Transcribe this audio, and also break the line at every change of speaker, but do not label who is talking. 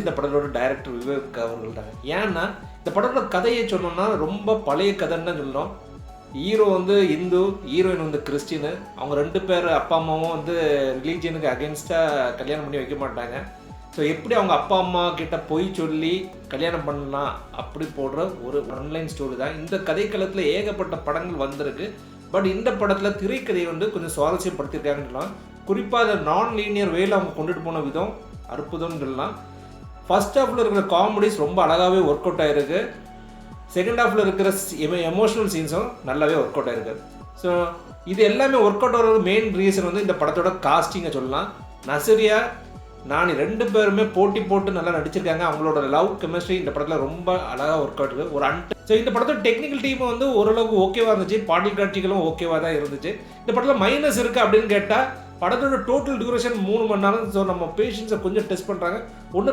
இந்த படத்தோட டைரக்டர் விவேக் அவர்கள் தான். ஏன்னா இந்த படத்தோட கதையை சொன்னோம்னா ரொம்ப பழைய கதைன்னு தான் சொல்லணும். ஹீரோ வந்து இந்து, ஹீரோயின் வந்து கிறிஸ்டினு. அவங்க 2 பேர் அப்பா அம்மாவும் வந்து ரிலீஜியனுக்கு அகேன்ஸ்டாக கல்யாணம் பண்ணி வைக்க மாட்டாங்க. ஸோ எப்படி அவங்க அப்பா அம்மா கிட்ட பொய் சொல்லி கல்யாணம் பண்ணலாம் அப்படி போடுற ஒரு ஆன்லைன் ஸ்டோரி தான். இந்த கதைக்களத்தில் ஏகப்பட்ட படங்கள் வந்திருக்கு. பட் இந்த படத்தில் திரைக்கதையை வந்து கொஞ்சம் சுவாரஸ்யப்படுத்தியிருக்காங்கன்னு சொல்லலாம். குறிப்பாக அதை நான் லீனியர் வேல அவங்க கொண்டுட்டு போன விதம் அற்புதம்னு சொல்லலாம். ஃபர்ஸ்ட் ஹாஃபில் இருக்கிற காமெடிஸ் ரொம்ப அழகாகவே ஒர்க் அவுட் ஆகிருக்கு. செகண்ட் ஹாஃபில் இருக்கிற எமோஷனல் சீன்ஸும் நல்லாவே ஒர்க் அவுட் ஆகிருக்கு. ஸோ இது எல்லாமே ஒர்க் அவுட் ஆகிறது மெயின் ரீசன் வந்து இந்த படத்தோட காஸ்டிங்கை சொல்லலாம். நசரியா நான் 2 பேருமே போட்டி போட்டு நல்லா நடிச்சிருக்காங்க. அவங்களோட லவ் கெமிஸ்ட்ரி இந்த படத்தில் ரொம்ப அழகாக ஒர்க் அவுட் இருக்குது. ஸோ இந்த படத்தோட டெக்னிக்கல் டீம் வந்து ஓரளவுக்கு ஓகேவாக இருந்துச்சு. பாடல் காட்சிகளும் ஓகேவாக தான் இருந்துச்சு. இந்த படத்தில் மைனஸ் இருக்குது அப்படின்னு கேட்டால் படத்தோட டோட்டல் டியூரேஷன் 3 மணி நேரம். ஸோ நம்ம பேஷன்ஸை கொஞ்சம் டெஸ்ட் பண்ணுறாங்க. ஒன்று